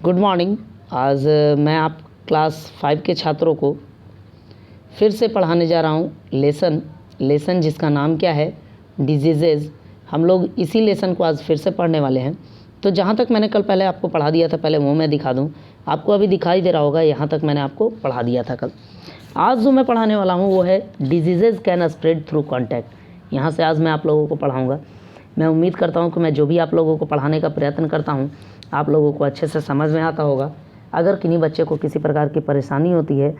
Good morning. आज मैं आप क्लास 5 के छात्रों को फिर से पढ़ाने जा रहा हूँ लेसन जिसका नाम क्या है, डिजीज़ेज़। हम लोग इसी लेसन को आज फिर से पढ़ने वाले हैं। तो जहाँ तक मैंने कल पहले आपको पढ़ा दिया था, पहले वो मैं दिखा दूँ आपको। अभी दिखाई दे रहा होगा, यहाँ तक मैंने आपको पढ़ा दिया था कल। आज जो मैं पढ़ाने वाला हूँ वो है diseases can spread through contact. यहाँ से आज मैं आप लोगों को पढ़ाऊँगा। मैं उम्मीद करता हूँ कि मैं जो भी आप लोगों को पढ़ाने का प्रयत्न करता हूँ आप लोगों को अच्छे से समझ में आता होगा। अगर किन्हीं बच्चे को किसी प्रकार की परेशानी होती है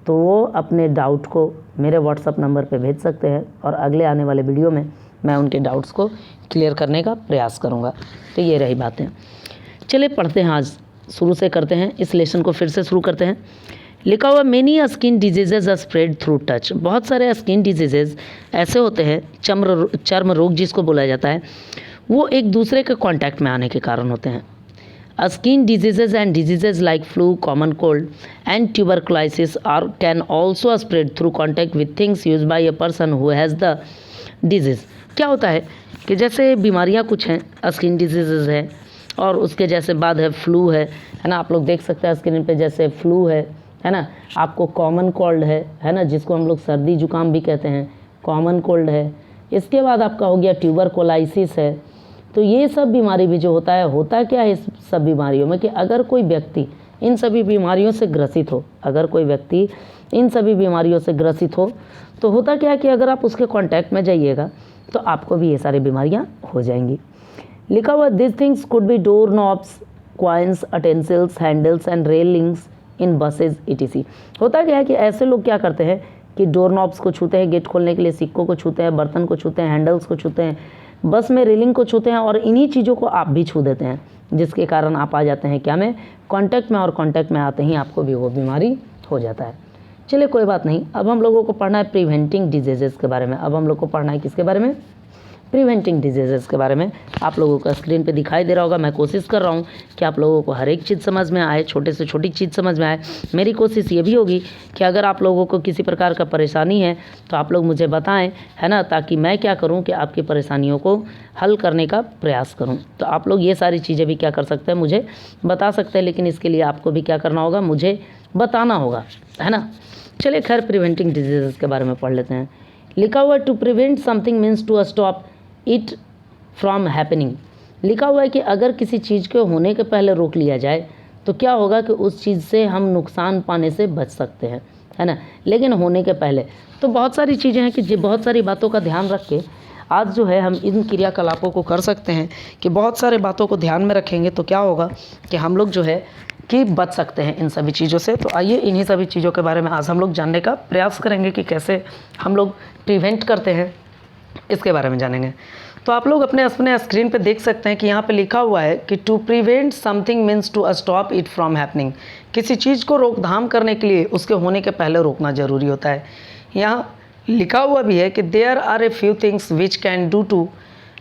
तो वो अपने डाउट को मेरे व्हाट्सअप नंबर पे भेज सकते हैं और अगले आने वाले वीडियो में मैं उनके डाउट्स को क्लियर करने का प्रयास करूँगा। तो ये रही बातें। चलिए पढ़ते हैं, आज शुरू से करते हैं, इस लेसन को फिर से शुरू करते हैं। लिखा हुआ many skin diseases are spread through touch. बहुत सारे स्किन डिजीजेज ऐसे होते हैं, चर्म रोग जिसको बोला जाता है, वो एक दूसरे के कांटेक्ट में आने के कारण होते हैं। Skin diseases and diseases like flu, common cold, and tuberculosis can also spread through contact with things used by a person who has the disease। क्या होता है कि जैसे बीमारियां कुछ हैं, स्किन डिजीजेज है और उसके जैसे बाद है फ्लू है ना। आप लोग देख सकते हैं स्क्रीन पे, जैसे फ्लू है ना। आपको कॉमन कोल्ड है ना, जिसको हम लोग सर्दी जुकाम भी कहते हैं, कॉमन कोल्ड है। इसके बाद आपका हो गया ट्यूबरकुलोसिस है। तो ये सब बीमारी भी जो होता क्या है इस सब बीमारियों में कि अगर कोई व्यक्ति इन सभी बीमारियों से ग्रसित हो, तो होता क्या है कि अगर आप उसके कांटेक्ट में जाइएगा तो आपको भी ये सारी बीमारियां हो जाएंगी। लिखा हुआ this things could be door knobs, coins, utensils, handles and railings in buses etc। होता क्या है कि ऐसे लोग क्या करते हैं कि डोर नॉब्स को छूते हैं, गेट खोलने के लिए सिक्कों को छूते हैं, बर्तन को छूते हैं, हैंडल्स को छूते हैं, बस में रेलिंग को छूते हैं और इन्हीं चीज़ों को आप भी छू देते हैं, जिसके कारण आप आ जाते हैं क्या में, कांटेक्ट में। और कांटेक्ट में आते ही आपको भी वो बीमारी हो जाता है। चलिए कोई बात नहीं। अब हम लोगों को पढ़ना है प्रिवेंटिंग डिजीजेस के बारे में। अब हम लोग को पढ़ना है किसके बारे में, प्रिवेंटिंग डिजीजेस के बारे में। आप लोगों को स्क्रीन पे दिखाई दे रहा होगा। मैं कोशिश कर रहा हूँ कि आप लोगों को हर एक चीज़ समझ में आए, छोटे से छोटी चीज़ समझ में आए। मेरी कोशिश ये भी होगी कि अगर आप लोगों को किसी प्रकार का परेशानी है तो आप लोग मुझे बताएं, है ना, ताकि मैं क्या करूँ कि आपकी परेशानियों को हल करने का प्रयास करूँ। तो आप लोग ये सारी चीज़ें भी क्या कर सकते हैं, मुझे बता सकते हैं, लेकिन इसके लिए आपको भी क्या करना होगा, मुझे बताना होगा, है ना। चलिए खैर प्रिवेंटिंग डिजीजेस के बारे में पढ़ लेते हैं। लिखा हुआ to prevent something means to stop it from happening. लिखा हुआ है कि अगर किसी चीज़ के होने के पहले रोक लिया जाए तो क्या होगा कि उस चीज़ से हम नुकसान पाने से बच सकते हैं, है ना। लेकिन होने के पहले तो बहुत सारी चीज़ें हैं कि बहुत सारी बातों का ध्यान रख के आज जो है हम इन क्रियाकलापों को कर सकते हैं कि बहुत सारे बातों को ध्यान में रखेंगे तो क्या होगा कि हम लोग जो है कि बच सकते हैं इन सभी चीज़ों से। तो आइए इन्हीं सभी चीज़ों के बारे में आज हम लोग जानने का प्रयास करेंगे कि कैसे हम लोग प्रिवेंट करते हैं, इसके बारे में जानेंगे। तो आप लोग अपने स्क्रीन पे देख सकते हैं कि यहाँ पे लिखा हुआ है कि to prevent something means to stop it from happening. किसी चीज़ को रोकथाम करने के लिए उसके होने के पहले रोकना ज़रूरी होता है। यहाँ लिखा हुआ भी है कि there are a few things which can do to,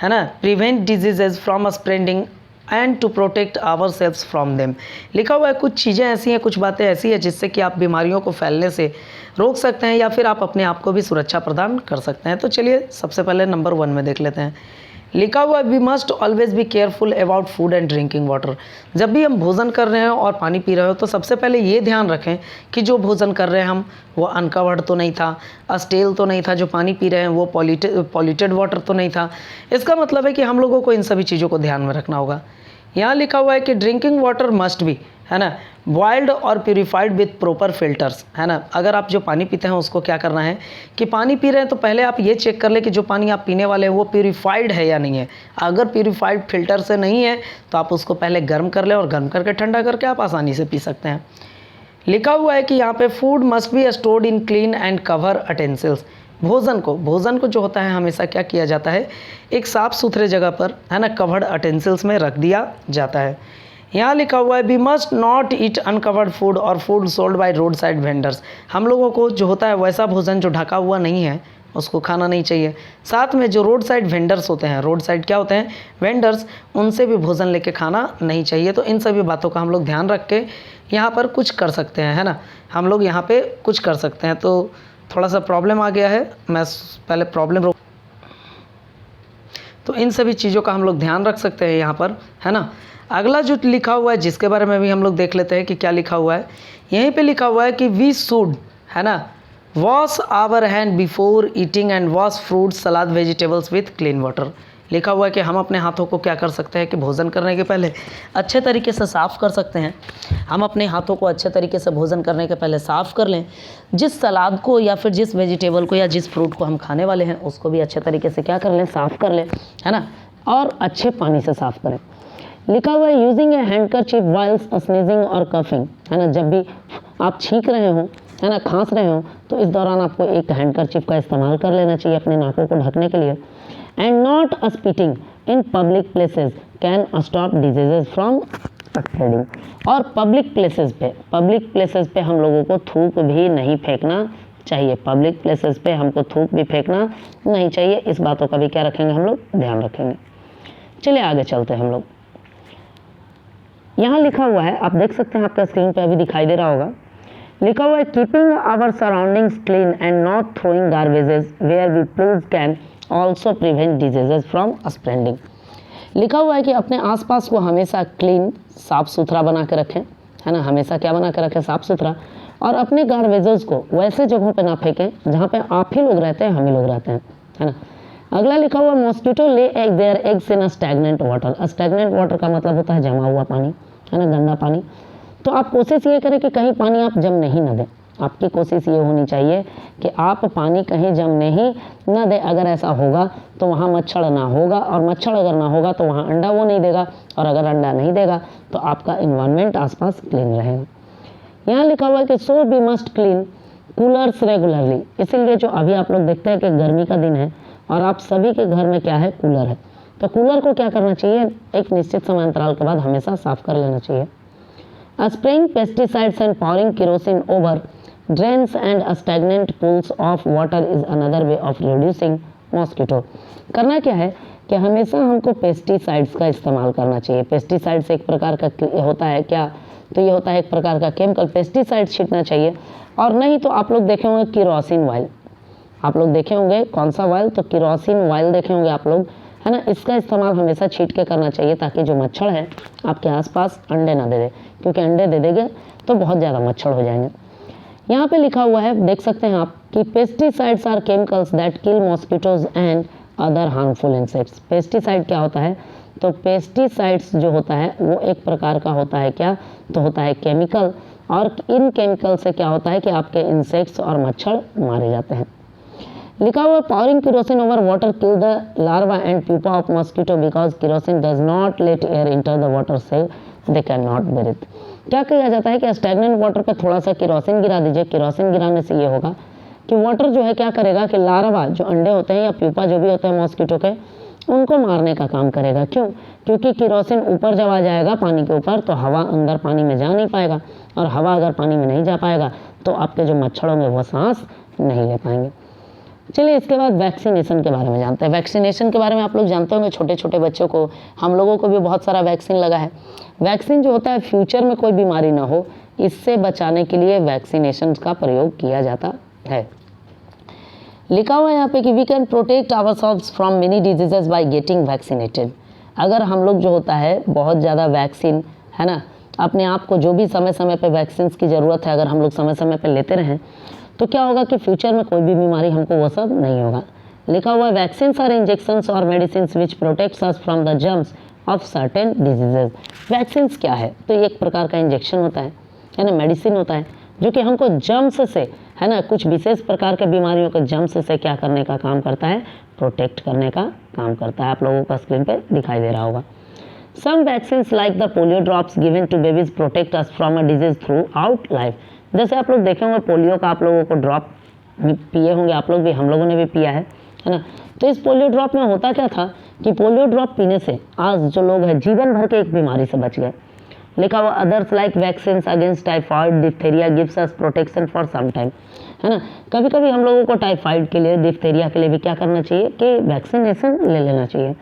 है ना, prevent diseases from spreading and to protect our selves from them. लिखा हुआ है कुछ चीज़ें ऐसी हैं, कुछ बातें ऐसी हैं जिससे कि आप बीमारियों को फैलने से रोक सकते हैं या फिर आप अपने आप को भी सुरक्षा प्रदान कर सकते हैं। तो चलिए सबसे पहले नंबर 1 में देख लेते हैं। लिखा हुआ है we must always be careful about food and drinking water. जब भी हम भोजन कर रहे हो और पानी पी रहे हो तो सबसे पहले ये ध्यान रखें कि जो भोजन कर रहे हैं हम वो अनकवर्ड तो नहीं था, अस्टेल तो नहीं था, जो पानी पी रहे हैं वो पॉल्यूटेड वाटर तो नहीं था। इसका मतलब है कि हम लोगों को इन सभी चीज़ों को ध्यान में रखना होगा। यहाँ लिखा हुआ है कि ड्रिंकिंग वाटर मस्ट बी, है ना, बॉइल्ड और प्यूरिफाइड विथ प्रॉपर फिल्टर्स, है ना। अगर आप जो पानी पीते हैं उसको क्या करना है कि पानी पी रहे हैं तो पहले आप ये चेक कर ले कि जो पानी आप पीने वाले हैं वो प्यूरिफाइड है या नहीं है। अगर प्यूरिफाइड फिल्टर से नहीं है तो आप उसको पहले गर्म कर लें और गर्म करके ठंडा करके आप आसानी से पी सकते हैं। लिखा हुआ है कि यहाँ पे food must be stored in clean and cover utensils. भोजन को जो होता है हमेशा क्या किया जाता है, एक साफ़ सुथरे जगह पर, है ना, कवर्ड अटेंसिल्स में रख दिया जाता है। यहाँ लिखा हुआ है we must not eat uncovered food और food sold by roadside vendors. हम लोगों को जो होता है वैसा भोजन जो ढका हुआ नहीं है उसको खाना नहीं चाहिए। साथ में जो रोड साइड वेंडर्स होते हैं, रोड साइड क्या होते हैं, वेंडर्स, उनसे भी भोजन लेके खाना नहीं चाहिए। तो इन सभी बातों का हम लोग ध्यान रख के यहाँ पर कुछ कर सकते हैं, है ना, हम लोग यहाँ पे कुछ कर सकते हैं। तो थोड़ा सा प्रॉब्लम आ गया है, मैं पहले प्रॉब्लम तो इन सभी चीज़ों का हम लोग ध्यान रख सकते हैं यहाँ पर, है ना। अगला जो लिखा हुआ है जिसके बारे में भी हम लोग देख लेते हैं कि क्या लिखा हुआ है। यहीं पे लिखा हुआ है कि वी शुड, है ना, wash our hand before eating and wash fruit salad vegetables with clean water. लिखा हुआ है कि हम अपने हाथों को क्या कर सकते हैं कि भोजन करने के पहले अच्छे तरीके से साफ़ कर सकते हैं। हम अपने हाथों को अच्छे तरीके से भोजन करने के पहले साफ़ कर लें। जिस सलाद को या फिर जिस वेजिटेबल को या जिस फ्रूट को हम खाने वाले हैं उसको भी अच्छे तरीके से क्या कर लें, साफ़ कर लें, है ना, और अच्छे पानी से साफ़ करें। लिखा हुआ है using a handkerchief whiles sneezing और कफिंग, है ना, जब भी आप छींक रहे हो, है ना, खांस रहे हो, तो इस दौरान आपको एक हैंडकरचीफ का इस्तेमाल कर लेना चाहिए अपने नाकों को ढकने के लिए। And not spitting in public places can stop diseases from spreading. और पब्लिक प्लेसेस पे हम लोगों को थूक भी नहीं फेंकना चाहिए। पब्लिक प्लेसेस पे हमको थूक भी फेंकना नहीं चाहिए। इस बातों का भी क्या रखेंगे हम लोग, ध्यान रखेंगे। चलिए आगे चलते हैं हम लोग। यहाँ लिखा हुआ है, आप देख सकते हैं, आपका स्क्रीन पे अभी दिखाई दे रहा होगा। लिखा हुआ है keeping our surroundings clean and not throwing garbages where we please can also prevent diseases from spreading. लिखा हुआ है कि अपने आसपास को हमेशा क्लीन, साफ़ सुथरा बना के रखें, है ना, हमेशा क्या बना के रखें, साफ़ सुथरा। और अपने गार्बेजेस को वैसे जगहों पे ना फेंकें जहाँ पे आप ही लोग रहते हैं, हम ही लोग रहते हैं, है ना। अगला लिखा हुआ मॉस्किटो ले egg their eggs in stagnant water. Stagnant water का मतलब होता है जमा हुआ पानी, है ना, गंदा पानी। तो आप कोशिश ये करें कि कहीं पानी आप जम नहीं न दें। आपकी कोशिश ये होनी चाहिए कि आप पानी कहीं जमने ही न दें। अगर ऐसा होगा तो वहाँ मच्छर ना होगा, और मच्छर अगर ना होगा तो वहाँ अंडा वो नहीं देगा, और अगर अंडा नहीं देगा तो आपका इन्वायरमेंट आसपास क्लीन रहेगा। यहाँ लिखा हुआ है कि so we must clean coolers regularly. इसीलिए जो अभी आप लोग देखते हैं कि गर्मी का दिन है और आप सभी के घर में क्या है, कूलर है, तो कूलर को क्या करना चाहिए, एक निश्चित समय अंतराल के बाद हमेशा साफ कर लेना चाहिए। Spraying pesticides and pouring kerosene over drains and stagnant pools of water is another way of reducing mosquito. करना क्या है कि हमेशा हमको पेस्टिसाइड्स का इस्तेमाल करना चाहिए। पेस्टिसाइड्स एक प्रकार का होता है क्या, तो ये होता है एक प्रकार का केमिकल। पेस्टिसाइड्स छींटना चाहिए, और नहीं तो आप लोग देखे होंगे केरोसिन ऑयल, आप लोग देखे होंगे कौन सा ऑयल, तो केरोसिन ऑयल देखे होंगे आप लोग, है ना। इसका इस्तेमाल हमेशा छींट के करना चाहिए ताकि जो मच्छर है आपके आसपास अंडे ना दे दे, क्योंकि अंडे दे देंगे तो बहुत ज़्यादा मच्छर हो जाएंगे। यहाँ पे लिखा हुआ है, देख सकते हैं आप, कि pesticides are chemicals that kill mosquitoes and other harmful insects. Pesticide क्या होता है, तो पेस्टिसाइड्स जो होता है वो एक प्रकार का होता है क्या, तो होता है केमिकल, और इन केमिकल से क्या होता है कि आपके इंसेक्ट्स और मच्छर मारे जाते हैं। लिखा हुआ pouring kerosene over water kill the larva and pupa of mosquito because kerosene does not let air enter the water cell, they can not breathe. क्या किया जाता है कि स्टैग्नेंट वाटर पे थोड़ा सा केरोसिन गिरा दीजिए। केरोसिन गिराने से ये होगा कि वाटर जो है क्या करेगा कि लार्वा जो अंडे होते हैं या प्यूपा जो भी होते हैं मॉस्किटो के, उनको मारने का काम करेगा। क्यों, क्योंकि केरोसिन ऊपर जब आ जाएगा पानी के ऊपर तो हवा अंदर पानी में जा नहीं पाएगा, और हवा अगर पानी में नहीं जा पाएगा तो आपके जो मच्छर होंगे वो सांस नहीं ले पाएंगे। चलिए इसके बाद वैक्सीनेशन के बारे में जानते हैं। वैक्सीनेशन के बारे में आप लोग जानते होंगे, छोटे छोटे बच्चों को, हम लोगों को भी बहुत सारा वैक्सीन लगा है। वैक्सीन जो होता है फ्यूचर में कोई बीमारी ना हो, इससे बचाने के लिए वैक्सीनेशन का प्रयोग किया जाता है। लिखा हुआ है यहाँ पे कि we can protect ourselves from many diseases by getting vaccinated. अगर हम लोग जो होता है बहुत ज़्यादा वैक्सीन, है ना, अपने आप को जो भी समय समय पे वैक्सीन की ज़रूरत है अगर हम लोग समय समय पे लेते रहें तो क्या होगा कि फ्यूचर में कोई भी बीमारी हमको वो सब नहीं होगा। लिखा हुआ है वैक्सीन्स आर इंजेक्शंस और medicine which protects us from the germs of certain diseases. Vaccines क्या है, तो ये एक प्रकार का इंजेक्शन होता है ना, मेडिसिन होता है जो कि हमको जर्म्स से, है ना, कुछ विशेष प्रकार के बीमारियों के जर्म्स से क्या करने का काम करता है, प्रोटेक्ट करने का काम करता है। आप लोगों को स्क्रीन पे दिखाई दे रहा होगा। Some vaccines like the polio drops given to babies protect us from a disease throughout life. जैसे आप लोग देखे होंगे पोलियो का आप लोगों को ड्रॉप पिए होंगे, आप लोग भी, हम लोगों ने भी पिया है ना। तो इस पोलियो ड्रॉप में होता क्या था कि पोलियो ड्रॉप पीने से आज जो लोग हैं जीवन भर के एक बीमारी से बच गए। लिखा हुआ others like vaccine against typhoid diphtheria gives us protection for some time, है ना। कभी कभी हम लोगों को टाइफाइड के लिए, डिप्थेरिया के लिए भी क्या करना चाहिए कि वैक्सीनेशन ले लेना चाहिए।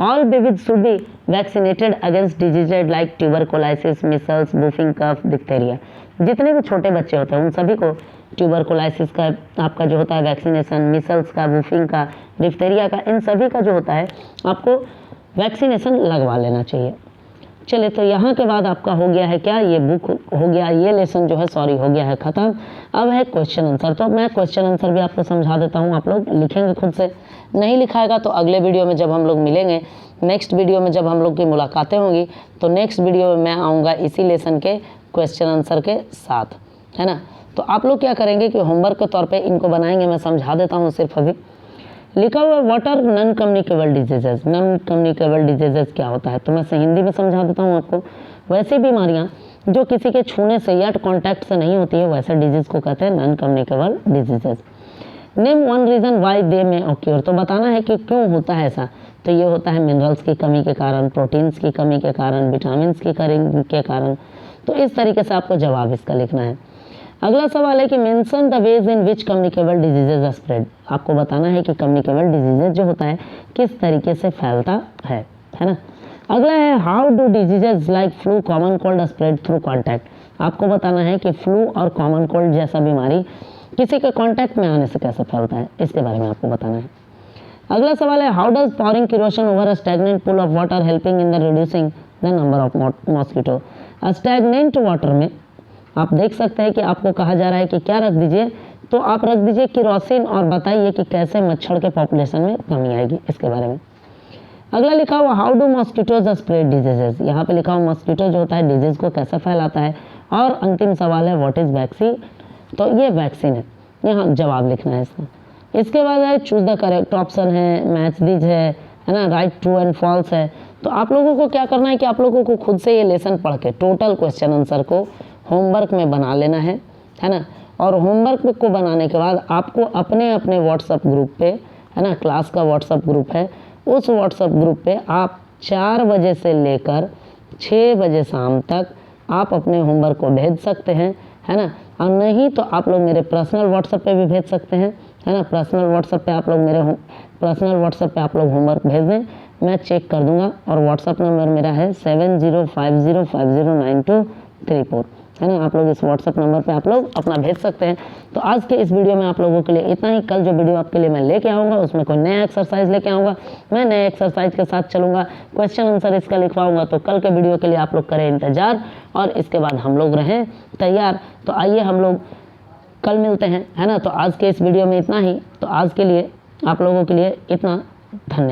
All babies should be vaccinated against diseases like tuberculosis, measles, whooping cough, diphtheria. जितने भी छोटे बच्चे होते हैं उन सभी को ट्यूबरकुलोसिस का आपका जो होता है वैक्सीनेशन, मिसल्स का, बूफिंग का, डिप्थेरिया का, इन सभी का जो होता है आपको वैक्सीनेशन लगवा लेना चाहिए। चलिए, तो यहाँ के बाद आपका हो गया है क्या, ये बुक हो गया, ये लेसन जो है सॉरी हो गया है ख़त्म। अब है क्वेश्चन आंसर। तो मैं क्वेश्चन आंसर भी आपको समझा देता हूँ, आप लोग लिखेंगे खुद से। नहीं लिखाएगा तो अगले वीडियो में जब हम लोग मिलेंगे, नेक्स्ट वीडियो में जब हम लोग की मुलाकातें होंगी, तो नेक्स्ट वीडियो में मैं आऊँगा इसी लेसन के क्वेश्चन आंसर के साथ, है ना। तो आप लोग क्या करेंगे कि होमवर्क के तौर पे इनको बनाएंगे, मैं समझा देता हूँ सिर्फ अभी। लिखा हुआ what are non communicable diseases. Non communicable diseases क्या होता है, तो मैं हिंदी में समझा देता हूँ आपको। वैसी बीमारियाँ जो किसी के छूने से या कॉन्टैक्ट से नहीं होती है, वैसे डिजीज़ को कहते हैं non communicable diseases. Name one reason why they में ऑक्योर। तो बताना है कि क्यों होता है ऐसा। तो ये होता है मिनरल्स की कमी के कारण, प्रोटीन्स की कमी के कारण, विटामिन्स की कमी के कारण। तो इस तरीके से आपको जवाब इसका लिखना है। अगला सवाल है कि mention the ways in which communicable diseases are spread. आपको बताना है कि कम्युनिकेबल डिजीजेज जो होता है किस तरीके से फैलता है ना। अगला है how do diseases like flu, common cold spread through contact. आपको बताना है कि फ्लू और कॉमन कोल्ड जैसा बीमारी किसी के कॉन्टैक्ट में आने से कैसे फैलता है, इसके बारे में आपको बताना है। अगला सवाल है how does pouring kerosene over a stagnant pool of water helping in the reducing the number of mosquito. Stagnant water में आप देख सकते हैं कि आपको कहा जा रहा है कि क्या रख दीजिए, तो आप रख दीजिए केरोसिन और बताइए कि कैसे मच्छर के पॉपुलेशन में कमी आएगी, इसके बारे में। अगला लिखा हुआ how do mosquitoes spread diseases. यहाँ पे लिखा हुआ मॉस्किटो जो होता है डिजीज को कैसे फैलाता है। और अंतिम सवाल है व्हाट इज वैक्सीन। तो ये वैक्सीन है, यहाँ जवाब लिखना है इसका। इसके बाद है चूज द करेक्ट ऑप्शन है, मैच दीज है ना, राइट ट्रू एंड फॉल्स है। तो आप लोगों को क्या करना है कि आप लोगों को खुद से ये लेसन पढ़ के टोटल क्वेश्चन आंसर को होमवर्क में बना लेना है ना। और होमवर्क को बनाने के बाद आपको अपने अपने व्हाट्सएप ग्रुप पे, है ना, क्लास का व्हाट्सएप ग्रुप है, उस व्हाट्सएप ग्रुप पे आप 4 बजे से लेकर 6 बजे शाम तक आप अपने होमवर्क को भेज सकते हैं, है ना। और नहीं तो आप लोग मेरे पर्सनल व्हाट्सएप पे भी भेज सकते हैं, है ना। पर्सनल व्हाट्सएप पे आप लोग होमवर्क भेज दें, मैं चेक कर दूंगा। और व्हाट्सएप नंबर मेरा है 7050509234, है ना। आप लोग इस व्हाट्सएप नंबर पे आप लोग अपना भेज सकते हैं। तो आज के इस वीडियो में आप लोगों के लिए इतना ही। कल जो वीडियो आपके लिए मैं लेके आऊँगा उसमें कोई नया एक्सरसाइज लेके आऊँगा, मैं नए एक्सरसाइज के साथ चलूँगा, क्वेश्चन आंसर इसका लिखवाऊँगा। तो कल के वीडियो के लिए आप लोग करें इंतजार और इसके बाद हम लोग रहें तैयार। तो आइए हम लोग कल मिलते हैं, है ना। तो आज के इस वीडियो में इतना ही। तो आज के लिए आप लोगों के लिए इतना, धन्यवाद।